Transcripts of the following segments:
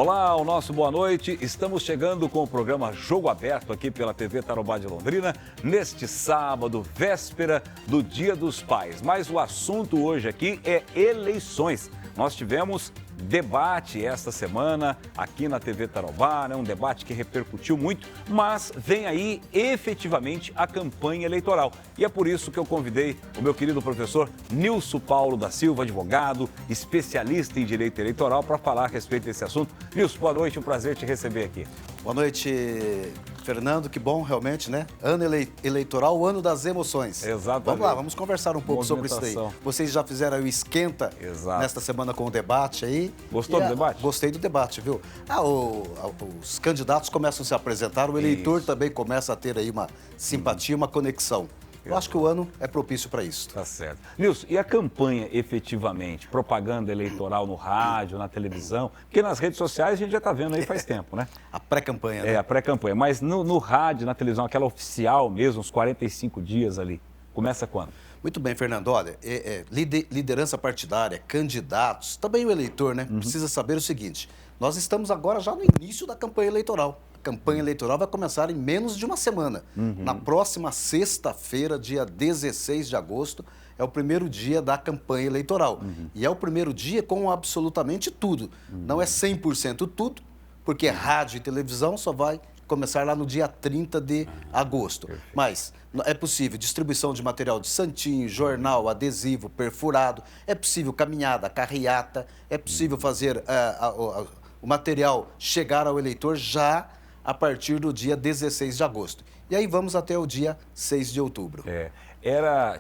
Olá, o nosso boa noite. Estamos chegando com o programa Jogo Aberto aqui pela TV Tarobá de Londrina, neste sábado, véspera do Dia dos Pais. Mas o assunto hoje aqui é eleições. Nós tivemos debate esta semana aqui na TV Tarobá, um debate que repercutiu muito, mas vem aí efetivamente a campanha eleitoral. E é por isso que eu convidei o meu querido professor Nilson Paulo da Silva, advogado, especialista em direito eleitoral, para falar a respeito desse assunto. Nilson, boa noite, um prazer te receber aqui. Boa noite, Fernando, que bom realmente, né? Ano eleitoral, o ano das emoções. Exatamente. Vamos lá, vamos conversar um pouco sobre isso daí. Vocês já fizeram aí o esquenta nesta semana com o debate aí. Gostou do debate? Gostei do debate, viu? Os candidatos começam a se apresentar, o eleitor também começa a ter aí uma simpatia, uma conexão. Eu acho que o ano é propício para isso. Tá certo. Nilson, e a campanha efetivamente? Propaganda eleitoral no rádio, na televisão? Porque nas redes sociais a gente já está vendo aí faz tempo, né? A pré-campanha, né? É, a pré-campanha. Mas no rádio, na televisão, aquela oficial mesmo, uns 45 dias ali, começa quando? Muito bem, Fernando. Olha, liderança partidária, candidatos, também o eleitor, né? Precisa saber o seguinte, nós estamos agora já no início da campanha eleitoral. A campanha eleitoral vai começar em menos de uma semana. Na próxima sexta-feira, dia 16 de agosto, é o primeiro dia da campanha eleitoral. E é o primeiro dia com absolutamente tudo. Não é 100% tudo, porque rádio e televisão só vai começar lá no dia 30 de agosto. Mas é possível distribuição de material de santinho, jornal, adesivo, perfurado, é possível caminhada, carreata, é possível fazer o material chegar ao eleitor já a partir do dia 16 de agosto. E aí vamos até o dia 6 de outubro.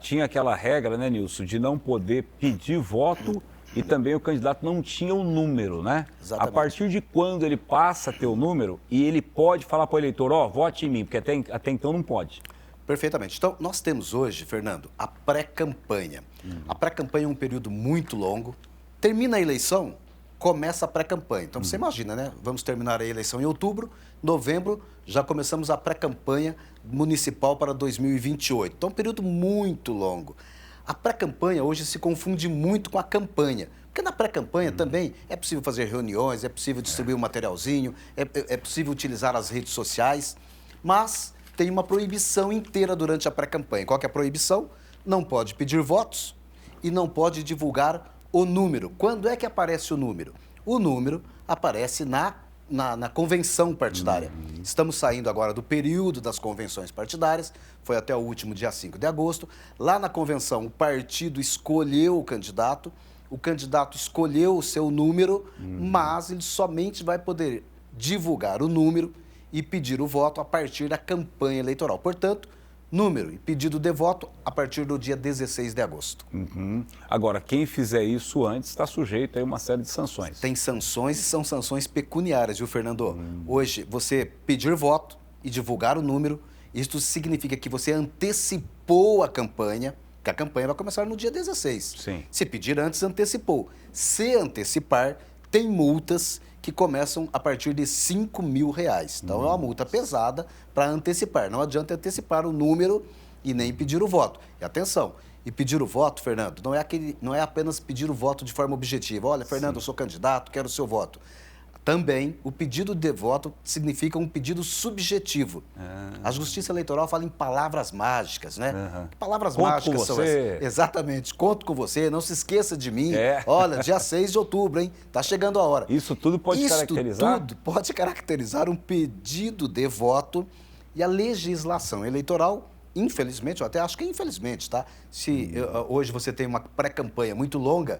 Tinha aquela regra, né, Nilson, de não poder pedir voto e também o candidato não tinha o número, né? Exatamente. A partir de quando ele passa a ter o número e ele pode falar para o eleitor, vote em mim, porque até então não pode. Perfeitamente. Então, nós temos hoje, Fernando, a pré-campanha. A pré-campanha é um período muito longo. Termina a eleição, começa a pré-campanha. Então, você imagina, né? Vamos terminar a eleição em outubro, novembro, já começamos a pré-campanha municipal para 2028. Então, é um período muito longo. A pré-campanha hoje se confunde muito com a campanha, porque na pré-campanha também é possível fazer reuniões, é possível distribuir um materialzinho, é possível utilizar as redes sociais, mas tem uma proibição inteira durante a pré-campanha. Qual que é a proibição? Não pode pedir votos e não pode divulgar o número. Quando é que aparece o número? O número aparece na convenção partidária. Estamos saindo agora do período das convenções partidárias, foi até o último dia 5 de agosto. Lá na convenção, o partido escolheu o candidato escolheu o seu número, mas ele somente vai poder divulgar o número e pedir o voto a partir da campanha eleitoral. Portanto, número e pedido de voto a partir do dia 16 de agosto. Agora, quem fizer isso antes está sujeito a uma série de sanções. Tem sanções e são sanções pecuniárias, viu, Fernando? Hoje, você pedir voto e divulgar o número, isso significa que você antecipou a campanha, que a campanha vai começar no dia 16. Sim. Se pedir antes, antecipou. Se antecipar, tem multas que começam a partir de R$5.000. Então, é uma multa pesada para antecipar. Não adianta antecipar o número e nem pedir o voto. E atenção, e pedir o voto, Fernando, não é apenas pedir o voto de forma objetiva. Olha, Fernando, eu sou candidato, quero o seu voto. Também, o pedido de voto significa um pedido subjetivo. A Justiça Eleitoral fala em palavras mágicas, né? Palavras mágicas são essas. Exatamente. Conto com você, não se esqueça de mim. Olha, dia 6 de outubro, hein? Tá chegando a hora. Isso tudo pode caracterizar? Isso tudo pode caracterizar um pedido de voto e a legislação eleitoral, infelizmente, eu até acho que é infelizmente, tá? Se hoje você tem uma pré-campanha muito longa,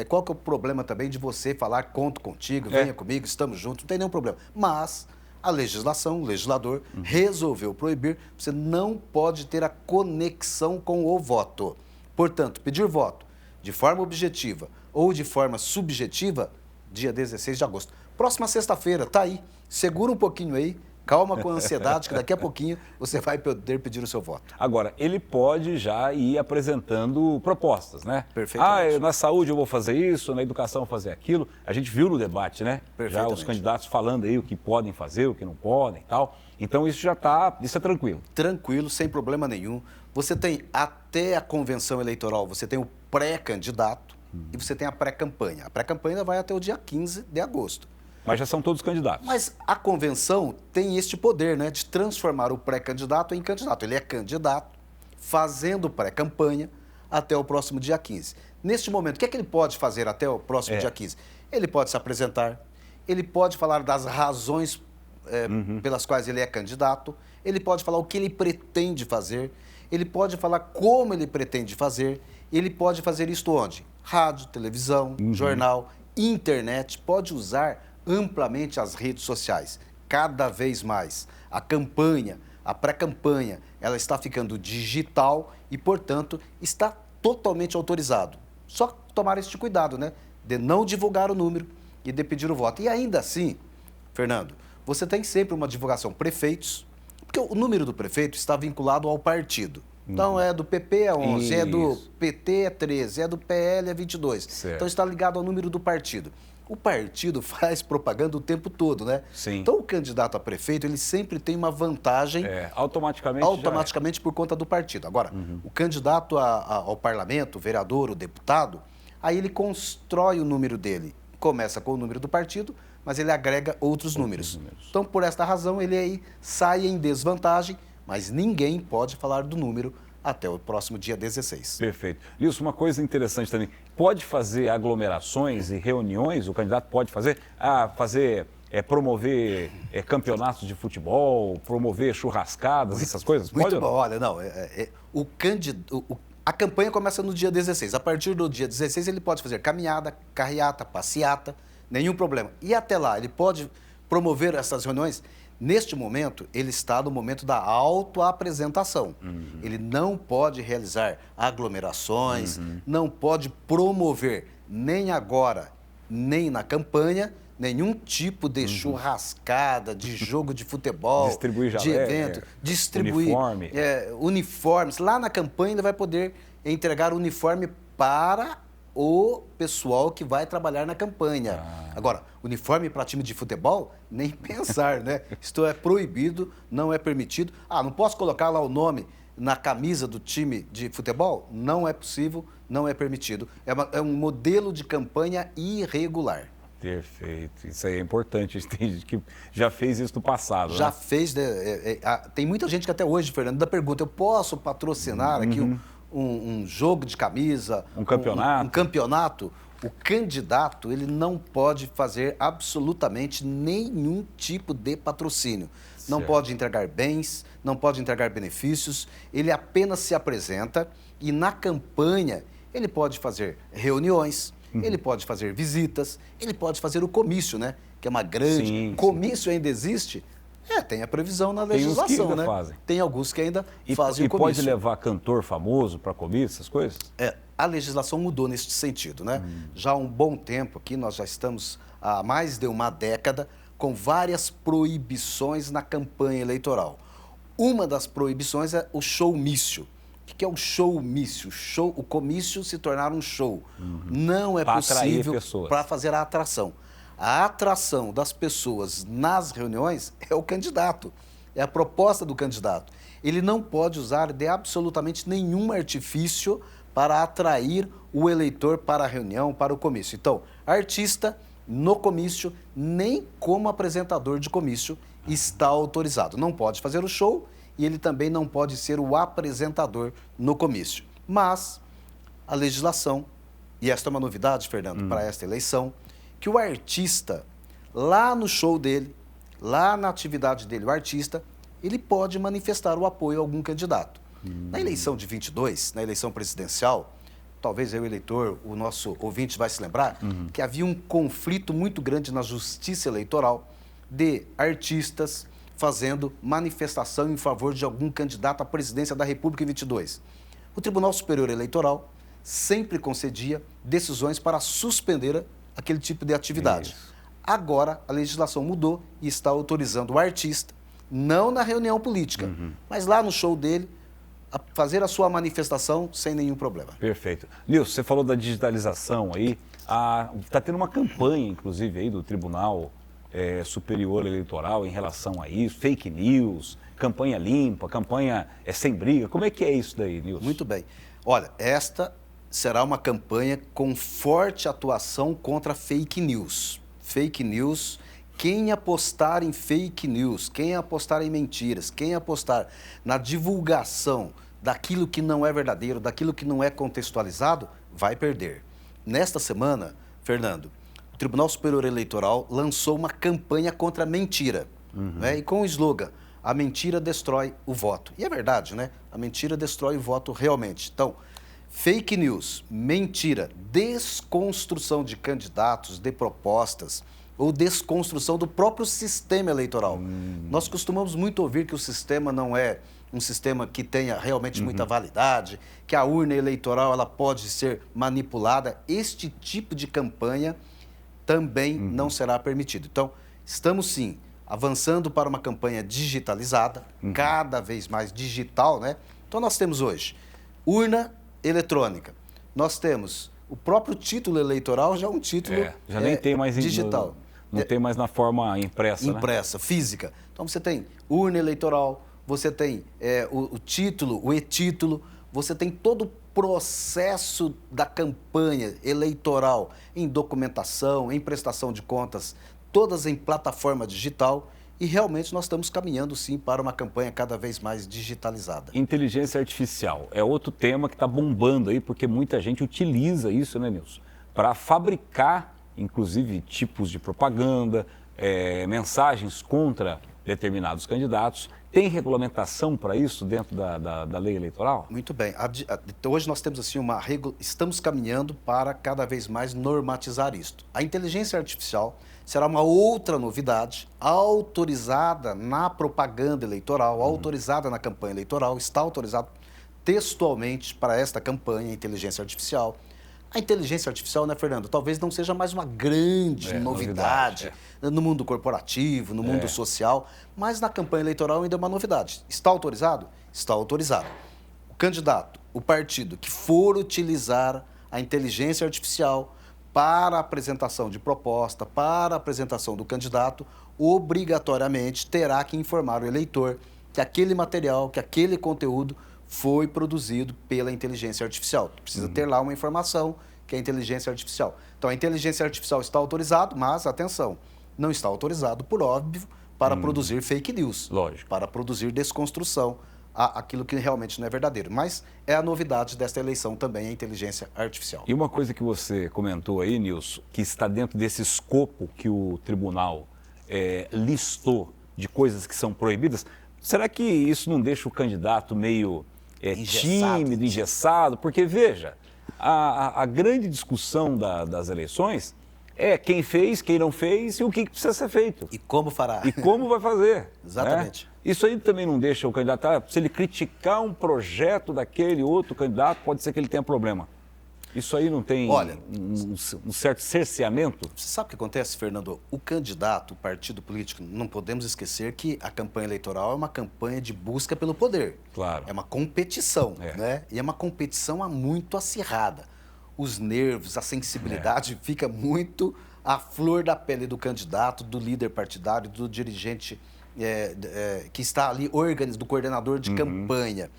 qual que é o problema também de você falar, conto contigo, venha comigo, estamos juntos, não tem nenhum problema. Mas a legislação, o legislador, resolveu proibir, você não pode ter a conexão com o voto. Portanto, pedir voto de forma objetiva ou de forma subjetiva, dia 16 de agosto. Próxima sexta-feira, tá aí, segura um pouquinho aí, calma com a ansiedade, que daqui a pouquinho você vai poder pedir o seu voto. Agora, ele pode já ir apresentando propostas, né? Perfeitamente. Na saúde eu vou fazer isso, na educação eu vou fazer aquilo. A gente viu no debate, né? Já os candidatos falando aí o que podem fazer, o que não podem e tal. Então isso isso é tranquilo. Tranquilo, sem problema nenhum. Você tem até a convenção eleitoral, você tem o pré-candidato e você tem a pré-campanha. A pré-campanha vai até o dia 15 de agosto. Mas já são todos candidatos. Mas a convenção tem este poder, né, de transformar o pré-candidato em candidato. Ele é candidato, fazendo pré-campanha até o próximo dia 15. Neste momento, o que é que ele pode fazer até o próximo dia 15? Ele pode se apresentar, ele pode falar das razões pelas quais ele é candidato, ele pode falar o que ele pretende fazer, ele pode falar como ele pretende fazer, ele pode fazer isto onde? Rádio, televisão, jornal, internet, pode usar amplamente as redes sociais. Cada vez mais a campanha, a pré-campanha, ela está ficando digital e, portanto, está totalmente autorizado. Só tomar este cuidado, né? De não divulgar o número e de pedir o voto. E ainda assim, Fernando, você tem sempre uma divulgação. Prefeitos, porque o número do prefeito está vinculado ao partido. Então, é do PP é 11, é do PT é 13, é do PL é 22. Certo. Então, está ligado ao número do partido. O partido faz propaganda o tempo todo, né? Sim. Então, o candidato a prefeito, ele sempre tem uma vantagem automaticamente por conta do partido. Agora, o candidato ao parlamento, o vereador, o deputado, aí ele constrói o número dele. Começa com o número do partido, mas ele agrega outros números. Então, por esta razão, ele aí sai em desvantagem, mas ninguém pode falar do número até o próximo dia 16. Perfeito. Nilson, uma coisa interessante também, pode fazer aglomerações e reuniões, o candidato pode fazer? Promover campeonatos de futebol, promover churrascadas, essas coisas? Muito Pode? bom, olha, não, a campanha começa no dia 16. A partir do dia 16 ele pode fazer caminhada, carreata, passeata, nenhum problema. E até lá, ele pode promover essas reuniões. Neste momento, ele está no momento da autoapresentação. Ele não pode realizar aglomerações, não pode promover, nem agora, nem na campanha, nenhum tipo de churrascada, de jogo de futebol, distribuir de evento, distribuir uniformes. Lá na campanha ele vai poder entregar uniforme para o pessoal que vai trabalhar na campanha. Agora, uniforme para time de futebol, nem pensar, né? Isto é proibido, não é permitido. Não posso colocar lá o nome na camisa do time de futebol? Não é possível, não é permitido. É um modelo de campanha irregular. Perfeito. Isso aí é importante. Tem gente que já fez isso no passado. Já né? fez. Tem muita gente que até hoje, Fernando, ainda pergunta, eu posso patrocinar aqui um jogo de camisa? Um campeonato? Um campeonato? O candidato, ele não pode fazer absolutamente nenhum tipo de patrocínio. Certo. Não pode entregar bens, não pode entregar benefícios, ele apenas se apresenta e na campanha ele pode fazer reuniões, ele pode fazer visitas, ele pode fazer o comício, né? Que é uma grande... Comício ainda existe? Tem a previsão na legislação, tem uns que ainda né? fazem. Tem alguns que ainda fazem o comício. E pode levar cantor famoso para comício, essas coisas? A legislação mudou neste sentido, né? Já há um bom tempo aqui, nós já estamos há mais de uma década com várias proibições na campanha eleitoral. Uma das proibições é o showmício. O que é o showmício? O comício se tornar um show. Não é possível para fazer a atração. A atração das pessoas nas reuniões é o candidato, é a proposta do candidato. Ele não pode usar de absolutamente nenhum artifício para atrair o eleitor para a reunião, para o comício. Então, artista no comício, nem como apresentador de comício, está autorizado. Não pode fazer o show e ele também não pode ser o apresentador no comício. Mas a legislação, e esta é uma novidade, Fernando, para esta eleição, que o artista, lá no show dele, lá na atividade dele, o artista, ele pode manifestar o apoio a algum candidato. Na eleição de 22, na eleição presidencial, talvez o eleitor, o nosso ouvinte vai se lembrar, que havia um conflito muito grande na justiça eleitoral de artistas fazendo manifestação em favor de algum candidato à presidência da República em 22. O Tribunal Superior Eleitoral sempre concedia decisões para suspender aquele tipo de atividade. Isso. Agora, a legislação mudou e está autorizando o artista, não na reunião política, mas lá no show dele, a fazer a sua manifestação sem nenhum problema. Perfeito. Nilson, você falou da digitalização aí. Está tendo uma campanha, inclusive, aí do Tribunal Superior Eleitoral em relação a isso, fake news, campanha limpa, campanha sem briga. Como é que é isso daí, Nilson? Muito bem. Olha, esta será uma campanha com forte atuação contra fake news. Fake news Quem apostar em fake news, quem apostar em mentiras, quem apostar na divulgação daquilo que não é verdadeiro, daquilo que não é contextualizado, vai perder. Nesta semana, Fernando, o Tribunal Superior Eleitoral lançou uma campanha contra a mentira, né? E com o slogan, a mentira destrói o voto. E é verdade, né? A mentira destrói o voto realmente. Então, fake news, mentira, desconstrução de candidatos, de propostas, ou desconstrução do próprio sistema eleitoral. Nós costumamos muito ouvir que o sistema não é um sistema que tenha realmente muita validade, que a urna eleitoral ela pode ser manipulada. Este tipo de campanha também não será permitido. Então, estamos sim avançando para uma campanha digitalizada, cada vez mais digital, né? Então, nós temos hoje urna eletrônica, nós temos o próprio título eleitoral, já é um título já nem tem mais digital. Não tem mais na forma impressa, Impressa, né? Física. Então, você tem urna eleitoral, você tem o título, o e-título, você tem todo o processo da campanha eleitoral em documentação, em prestação de contas, todas em plataforma digital. E realmente nós estamos caminhando, sim, para uma campanha cada vez mais digitalizada. Inteligência artificial é outro tema que está bombando aí, porque muita gente utiliza isso, né, Nilson? Para fabricar, inclusive, tipos de propaganda, mensagens contra determinados candidatos. Tem regulamentação para isso dentro da lei eleitoral? Muito bem. Hoje nós temos assim estamos caminhando para cada vez mais normatizar isto. A inteligência artificial será uma outra novidade, autorizada na propaganda eleitoral, autorizada na campanha eleitoral, está autorizado textualmente para esta campanha, inteligência artificial. A inteligência artificial, né, Fernando, talvez não seja mais uma grande novidade no mundo corporativo, no mundo social, mas na campanha eleitoral ainda é uma novidade. Está autorizado? Está autorizado. O candidato, o partido que for utilizar a inteligência artificial para a apresentação de proposta, para a apresentação do candidato, obrigatoriamente terá que informar o eleitor que aquele material, que aquele conteúdo foi produzido pela inteligência artificial. Precisa ter lá uma informação que é a inteligência artificial. Então, a inteligência artificial está autorizado, mas, atenção, não está autorizado, por óbvio, para produzir fake news. Lógico. Para produzir desconstrução aquilo que realmente não é verdadeiro. Mas é a novidade desta eleição também, a inteligência artificial. E uma coisa que você comentou aí, Nilson, que está dentro desse escopo que o tribunal listou de coisas que são proibidas, será que isso não deixa o candidato meio tímido, engessado? Porque, veja, a grande discussão das eleições é quem fez, quem não fez e o que precisa ser feito. E como fará. E como vai fazer. Exatamente. Né? Isso aí também não deixa o candidato... Se ele criticar um projeto daquele outro candidato, pode ser que ele tenha problema. Isso aí não tem um certo cerceamento? Você sabe o que acontece, Fernando? O candidato, o partido político, não podemos esquecer que a campanha eleitoral é uma campanha de busca pelo poder. Claro. É uma competição, né? E é uma competição muito acirrada. Os nervos, a sensibilidade fica muito à flor da pele do candidato, do líder partidário, do dirigente que está ali, do coordenador de campanha.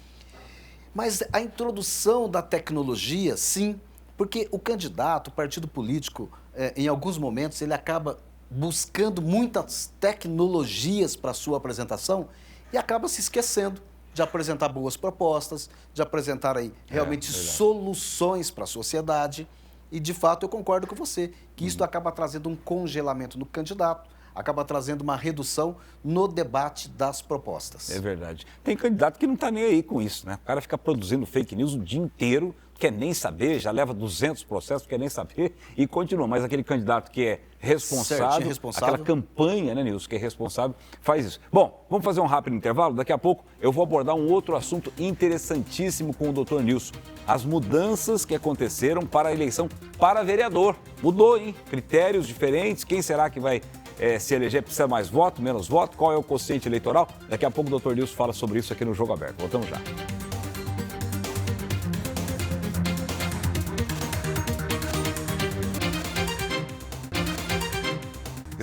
Mas a introdução da tecnologia, sim, porque o candidato, o partido político, em alguns momentos, ele acaba buscando muitas tecnologias para a sua apresentação e acaba se esquecendo de apresentar boas propostas, de apresentar aí realmente soluções para a sociedade. E, de fato, eu concordo com você, que isso acaba trazendo um congelamento no candidato, acaba trazendo uma redução no debate das propostas. É verdade. Tem candidato que não está nem aí com isso, né? O cara fica produzindo fake news o dia inteiro, quer nem saber, já leva 200 processos, quer nem saber e continua. Mas aquele candidato que é responsável, aquela campanha, né, Nilson, que é responsável, faz isso. Bom, vamos fazer um rápido intervalo. Daqui a pouco eu vou abordar um outro assunto interessantíssimo com o doutor Nilson. As mudanças que aconteceram para a eleição para vereador. Mudou, hein? Critérios diferentes. Quem será que vai se eleger? Precisa mais voto, menos voto? Qual é o quociente eleitoral? Daqui a pouco o doutor Nilson fala sobre isso aqui no Jogo Aberto. Voltamos já.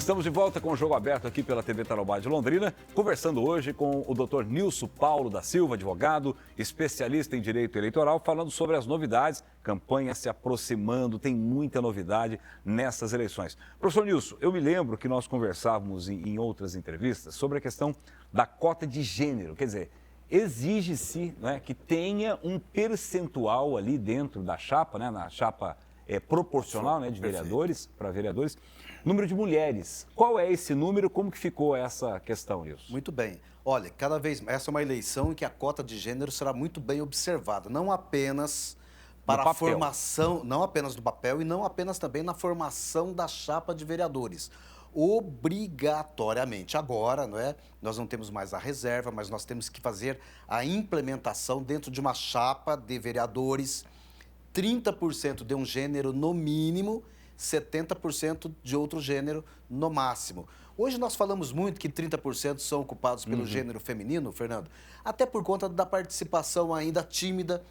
Estamos de volta com o Jogo Aberto aqui pela TV Tarobá de Londrina, conversando hoje com o Dr. Nilson Paulo da Silva, advogado, especialista em direito eleitoral, falando sobre as novidades, campanha se aproximando, tem muita novidade nessas eleições. Professor Nilson, eu me lembro que nós conversávamos em outras entrevistas sobre a questão da cota de gênero, quer dizer, exige-se, né, que tenha um percentual ali dentro da chapa, né, na chapa proporcional, né, de vereadores, para vereadores, número de mulheres. Qual é esse número? Como que ficou essa questão, Nilson? Muito bem. Olha, cada vez essa é uma eleição em que a cota de gênero será muito bem observada, não apenas para a formação, não apenas do papel e não apenas também na formação da chapa de vereadores. Obrigatoriamente. Agora, não é? Nós não temos mais a reserva, mas nós temos que fazer a implementação dentro de uma chapa de vereadores, 30% de um gênero no mínimo, 70% de outro gênero no máximo. Hoje nós falamos muito que 30% são ocupados pelo gênero feminino, Fernando, até por conta da participação ainda tímida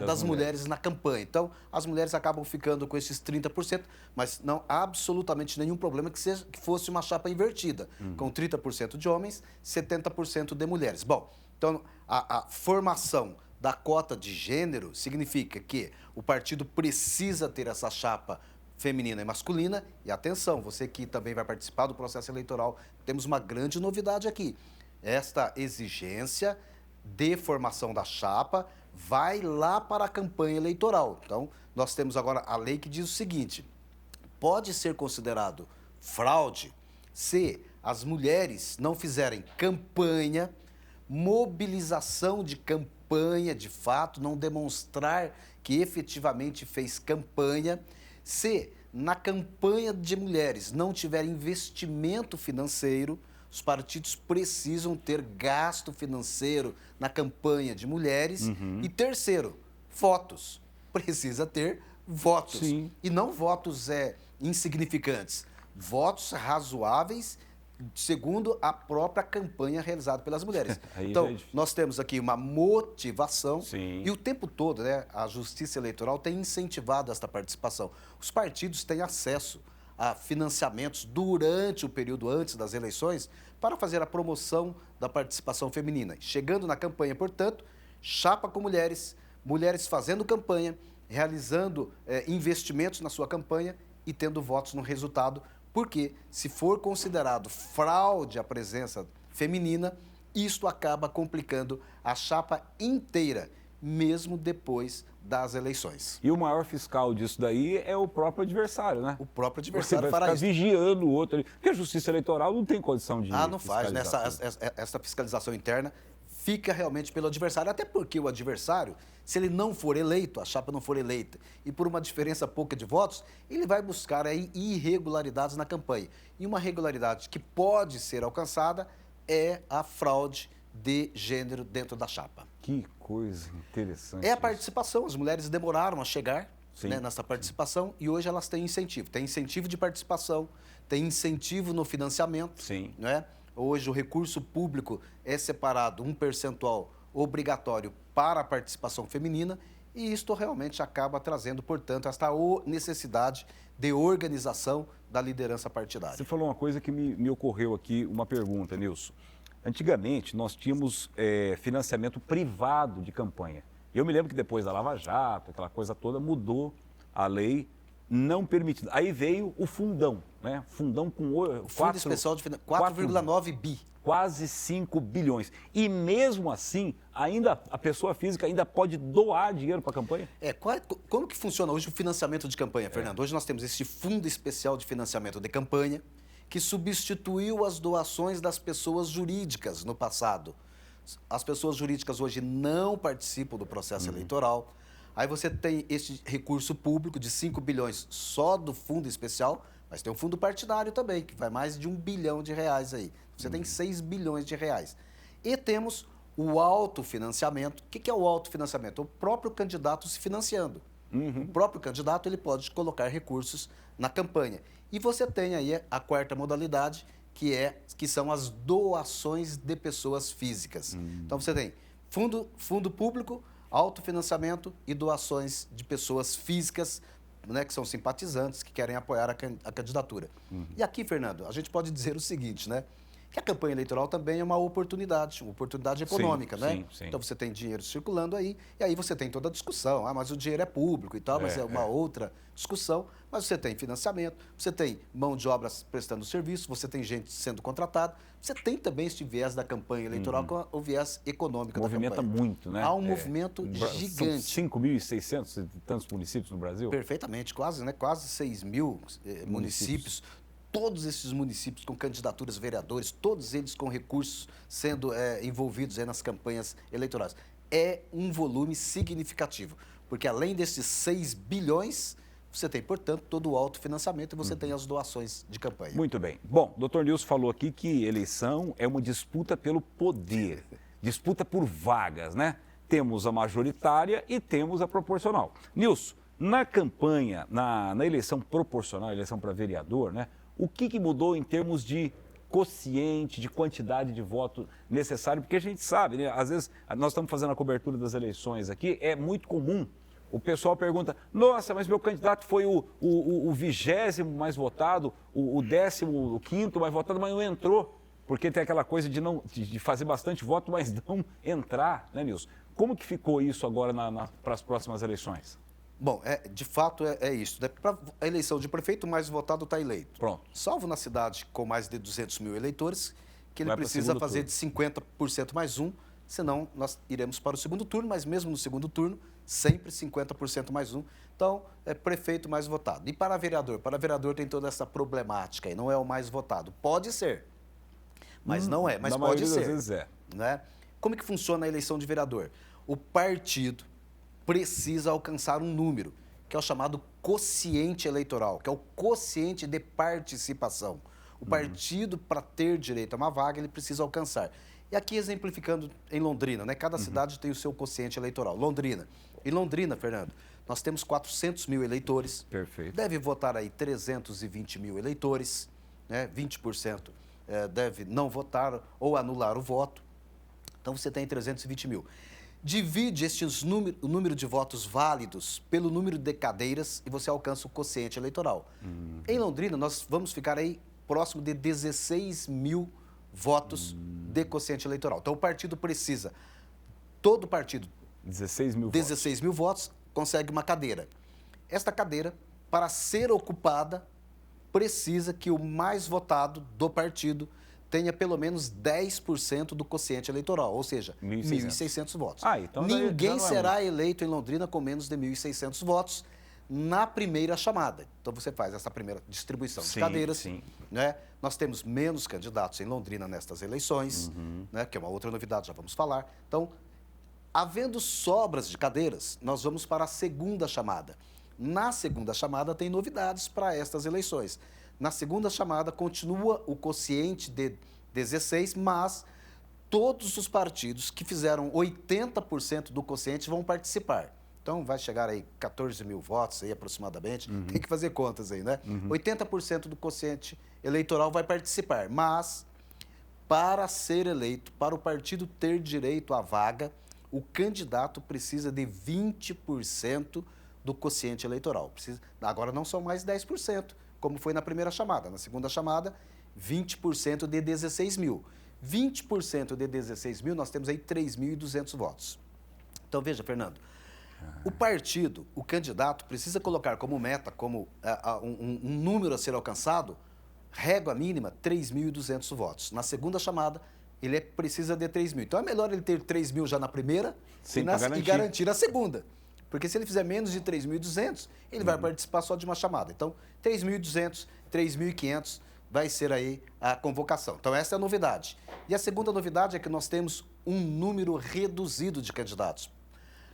das mulheres na campanha. Então, as mulheres acabam ficando com esses 30%, mas não há absolutamente nenhum problema que fosse uma chapa invertida, com 30% de homens, 70% de mulheres. Bom, então a formação da cota de gênero significa que o partido precisa ter essa chapa feminina e masculina. E atenção, você que também vai participar do processo eleitoral, temos uma grande novidade aqui. Esta exigência de formação da chapa vai lá para a campanha eleitoral. Então, nós temos agora a lei que diz o seguinte: pode ser considerado fraude se as mulheres não fizerem campanha, mobilização de campanha, de fato, não demonstrar que efetivamente fez campanha, se na campanha de mulheres não tiver investimento financeiro. Os partidos precisam ter gasto financeiro na campanha de mulheres. E terceiro, votos. Precisa ter votos. Sim. E não votos insignificantes, votos razoáveis segundo a própria campanha realizada pelas mulheres. Então, nós temos aqui uma motivação. Sim. E o tempo todo, né, a Justiça Eleitoral tem incentivado esta participação. Os partidos têm acesso a financiamentos durante o período antes das eleições para fazer a promoção da participação feminina. Chegando na campanha, portanto, chapa com mulheres, mulheres fazendo campanha, realizando investimentos na sua campanha e tendo votos no resultado. Porque, se for considerado fraude a presença feminina, isto acaba complicando a chapa inteira, mesmo depois das eleições. E o maior fiscal disso daí é o próprio adversário, né? O próprio adversário fará isso. Você vai ficar vigiando o outro ali. Porque a Justiça Eleitoral não tem condição de não faz, né? Essa fiscalização interna fica realmente pelo adversário, até porque o adversário, se ele não for eleito, a chapa não for eleita, e por uma diferença pouca de votos, ele vai buscar aí irregularidades na campanha. E uma regularidade que pode ser alcançada é a fraude de gênero dentro da chapa. Que coisa interessante. É a participação, as mulheres demoraram a chegar, né, nessa participação, e hoje elas têm incentivo. Tem incentivo de participação, tem incentivo no financiamento. Sim. Né? Hoje o recurso público é separado um percentual obrigatório para a participação feminina e isto realmente acaba trazendo, portanto, esta necessidade de organização da liderança partidária. Você falou uma coisa que me ocorreu aqui, uma pergunta, Nilson. Antigamente, nós tínhamos financiamento privado de campanha. Eu me lembro que depois da Lava Jato, aquela coisa toda, mudou a lei, não permitindo. Aí veio o fundão, né? Fundão com Fundo Especial de 4,9 bi. Quase 5 bilhões. E mesmo assim, ainda a pessoa física ainda pode doar dinheiro para a campanha? Como que funciona hoje o financiamento de campanha, Fernando? Hoje nós temos esse Fundo Especial de Financiamento de Campanha, que substituiu as doações das pessoas jurídicas no passado. As pessoas jurídicas hoje não participam do processo eleitoral. Aí você tem esse recurso público de 5 bilhões só do fundo especial, mas tem um fundo partidário também, que vai mais de R$1 bilhão aí. Você tem 6 bilhões de reais. E temos o autofinanciamento. O que é o autofinanciamento? O próprio candidato se financiando. O próprio candidato ele pode colocar recursos na campanha. E você tem aí a quarta modalidade, que são as doações de pessoas físicas. Então você tem fundo público, autofinanciamento e doações de pessoas físicas né, que são simpatizantes, que querem apoiar a candidatura. E aqui, Fernando, a gente pode dizer o seguinte, né? Que a campanha eleitoral também é uma oportunidade econômica, sim, né? sim, sim. Então você tem dinheiro circulando aí, e aí você tem toda a discussão, mas o dinheiro é público e tal, mas é uma outra discussão, mas você tem financiamento, você tem mão de obras prestando serviço, você tem gente sendo contratada, você tem também este viés da campanha eleitoral com o viés econômico da campanha. Movimenta muito, né? Há um movimento gigante. São 5.600 e tantos municípios no Brasil? Perfeitamente, quase 6 mil municípios. Todos esses municípios com candidaturas vereadores, todos eles com recursos sendo envolvidos aí nas campanhas eleitorais. É um volume significativo, porque além desses 6 bilhões, você tem, portanto, todo o autofinanciamento e você tem as doações de campanha. Muito bem. Bom, o doutor Nilson falou aqui que eleição é uma disputa pelo poder, disputa por vagas, né? Temos a majoritária e temos a proporcional. Nilson, na campanha, na eleição proporcional, eleição para vereador, né? O que mudou em termos de quociente, de quantidade de voto necessário? Porque a gente sabe, né? Às vezes, nós estamos fazendo a cobertura das eleições aqui, é muito comum. O pessoal pergunta, nossa, mas meu candidato foi o 20º mais votado, o 15º mais votado, mas não entrou. Porque tem aquela coisa de fazer bastante voto, mas não entrar, né, Nilson? Como que ficou isso agora para as próximas eleições? Bom, de fato é isso. Né? Para a eleição de prefeito, o mais votado está eleito. Pronto. Salvo na cidade com mais de 200 mil eleitores, que ele Vai precisa fazer de 50% mais um, senão nós iremos para o segundo turno, mas mesmo no segundo turno, sempre 50% mais um. Então, é prefeito mais votado. E para vereador? Para vereador tem toda essa problemática aí, não é o mais votado. Pode ser, mas não é, mas pode ser. Das vezes é. Né? Como que funciona a eleição de vereador? O partido precisa alcançar um número, que é o chamado quociente eleitoral, que é o quociente de participação. O partido, para ter direito a uma vaga, ele precisa alcançar. E aqui, exemplificando em Londrina, né? Cada cidade tem o seu quociente eleitoral. Londrina. Em Londrina, Fernando, nós temos 400 mil eleitores. Perfeito. Deve votar aí 320 mil eleitores, né? 20% deve não votar ou anular o voto. Então, você tem 320 mil. Divide o número de votos válidos pelo número de cadeiras e você alcança o quociente eleitoral. Em Londrina, nós vamos ficar aí próximo de 16 mil votos de quociente eleitoral. Então, o partido precisa, todo partido, 16 mil votos, consegue uma cadeira. Esta cadeira, para ser ocupada, precisa que o mais votado do partido tenha pelo menos 10% do quociente eleitoral, ou seja, 1.600 votos. Então ninguém será eleito em Londrina com menos de 1.600 votos na primeira chamada. Então você faz essa primeira distribuição de cadeiras. Sim. Né? Nós temos menos candidatos em Londrina nestas eleições, né? Que é uma outra novidade, já vamos falar. Então, havendo sobras de cadeiras, nós vamos para a segunda chamada. Na segunda chamada tem novidades para estas eleições. Na segunda chamada, continua o quociente de 16, mas todos os partidos que fizeram 80% do quociente vão participar. Então, vai chegar aí 14 mil votos aí aproximadamente. Tem que fazer contas aí, né? 80% do quociente eleitoral vai participar, mas para ser eleito, para o partido ter direito à vaga, o candidato precisa de 20% do quociente eleitoral. Agora não são mais 10%. Como foi na primeira chamada. Na segunda chamada, 20% de 16 mil. 20% de 16 mil, nós temos aí 3.200 votos. Então, veja, Fernando, o partido, o candidato, precisa colocar como meta, como um número a ser alcançado, régua mínima, 3.200 votos. Na segunda chamada, ele precisa de 3 mil. Então, é melhor ele ter 3 mil já na primeira e garantir a segunda. Porque se ele fizer menos de 3.200, ele vai participar só de uma chamada. Então, 3.200, 3.500 vai ser aí a convocação. Então, essa é a novidade. E a segunda novidade é que nós temos um número reduzido de candidatos.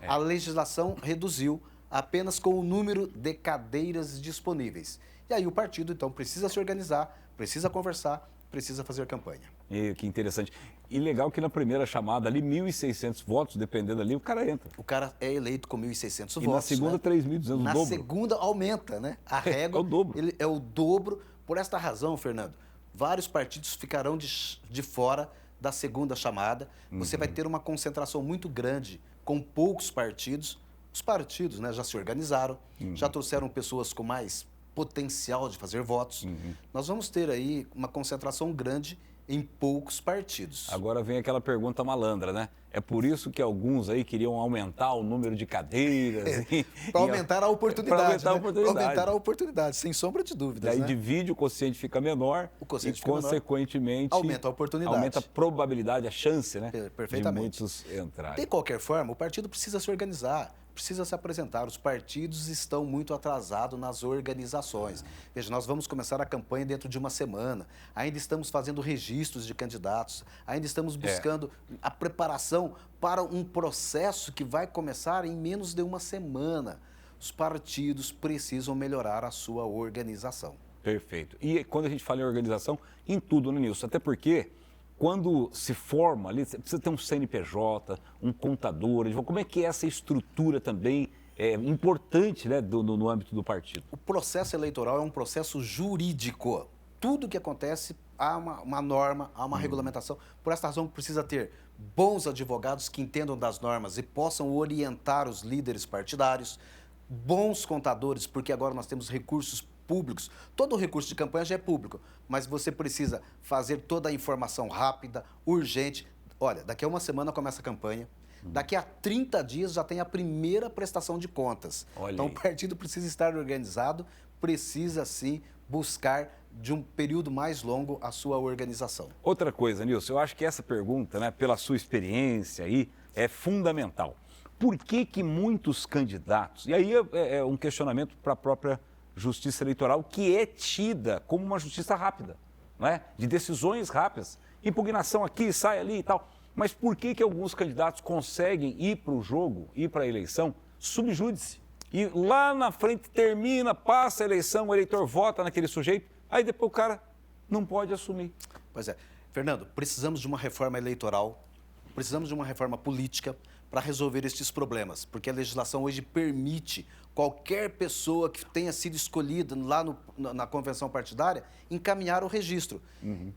A legislação reduziu apenas com o número de cadeiras disponíveis. E aí o partido, então, precisa se organizar, precisa conversar, precisa fazer campanha. Que interessante. E legal que na primeira chamada ali, 1.600 votos, dependendo ali, o cara entra. O cara é eleito com 1.600 votos. E na segunda, 3.200, o dobro. Na segunda, aumenta, né? A régua é o dobro. É o dobro. Por esta razão, Fernando, vários partidos ficarão de fora da segunda chamada. Você vai ter uma concentração muito grande com poucos partidos Os partidos, né, já se organizaram, já trouxeram pessoas com mais potencial de fazer votos. Nós vamos ter aí uma concentração grande em poucos partidos. Agora vem aquela pergunta malandra, né? É por isso que alguns aí queriam aumentar o número de cadeiras. Para aumentar a oportunidade. Para aumentar a né? oportunidade. Pra aumentar a oportunidade, sem sombra de E dúvidas. aí né? divide, o quociente fica menor O quociente e, fica menor. consequentemente, Aumenta a oportunidade. aumenta a probabilidade, a chance, né? Perfeitamente. De muitos entrarem. De qualquer forma, o partido precisa se organizar, precisa se apresentar. Os partidos estão muito atrasados nas organizações. Veja, nós vamos começar a campanha dentro de uma semana. Ainda estamos fazendo registros de candidatos. Ainda estamos buscando a preparação para um processo que vai começar em menos de uma semana. Os partidos precisam melhorar a sua organização. Perfeito. E quando a gente fala em organização, em tudo, né, Nilson? Até porque quando se forma ali, você precisa ter um CNPJ, um contador, como é que é essa estrutura também é importante, né, no âmbito do partido? O processo eleitoral é um processo jurídico. Tudo que acontece há uma norma, há uma regulamentação. Por essa razão, precisa ter bons advogados que entendam das normas e possam orientar os líderes partidários, bons contadores, porque agora nós temos recursos públicos. Todo o recurso de campanha já é público, mas você precisa fazer toda a informação rápida, urgente. Olha, daqui a uma semana começa a campanha, daqui a 30 dias já tem a primeira prestação de contas. Olha então aí. o partido precisa estar organizado, precisa sim buscar de um período mais longo a sua organização. Outra coisa, Nilson, eu acho que essa pergunta, né, pela sua experiência aí, é fundamental. Por que muitos candidatos, e aí é um questionamento para a própria Justiça Eleitoral, que é tida como uma justiça rápida, não é? De decisões rápidas, impugnação aqui, sai ali e tal. Mas por que alguns candidatos conseguem ir para o jogo, ir para a eleição, sub júdice? E lá na frente termina, passa a eleição, o eleitor vota naquele sujeito, aí depois o cara não pode assumir. Pois é. Fernando, precisamos de uma reforma eleitoral, precisamos de uma reforma política para resolver estes problemas, porque a legislação hoje permite qualquer pessoa que tenha sido escolhida lá na convenção partidária encaminhar o registro.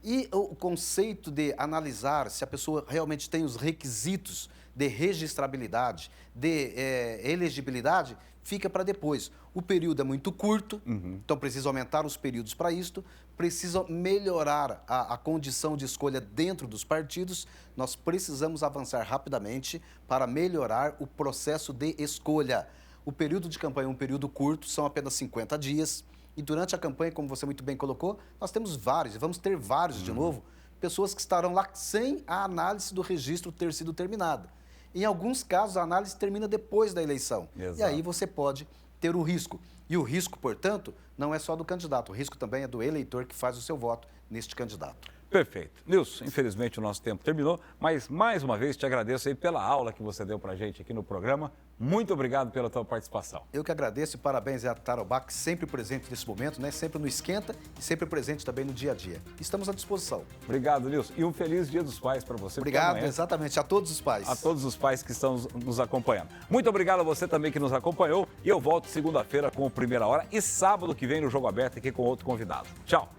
E o conceito de analisar se a pessoa realmente tem os requisitos de registrabilidade, de elegibilidade, fica para depois. O período é muito curto, então precisa aumentar os períodos para isto, precisa melhorar a condição de escolha dentro dos partidos. Nós precisamos avançar rapidamente para melhorar o processo de escolha. O período de campanha é um período curto, são apenas 50 dias. E durante a campanha, como você muito bem colocou, nós temos vários, e vamos ter vários de novo, pessoas que estarão lá sem a análise do registro ter sido terminada. Em alguns casos, a análise termina depois da eleição. Exato. E aí você pode ter o risco. E o risco, portanto, não é só do candidato, o risco também é do eleitor que faz o seu voto neste candidato. Perfeito. Nilson, infelizmente o nosso tempo terminou, mas mais uma vez te agradeço aí pela aula que você deu pra gente aqui no programa. Muito obrigado pela tua participação. Eu que agradeço e parabéns a Tarobá, sempre presente nesse momento, né? Sempre no Esquenta e sempre presente também no dia a dia. Estamos à disposição. Obrigado, Nilson. E um feliz Dia dos Pais para você. Obrigado, exatamente, a todos os pais. A todos os pais que estão nos acompanhando. Muito obrigado a você também que nos acompanhou. E eu volto segunda-feira com o Primeira Hora e sábado que vem no Jogo Aberto aqui com outro convidado. Tchau.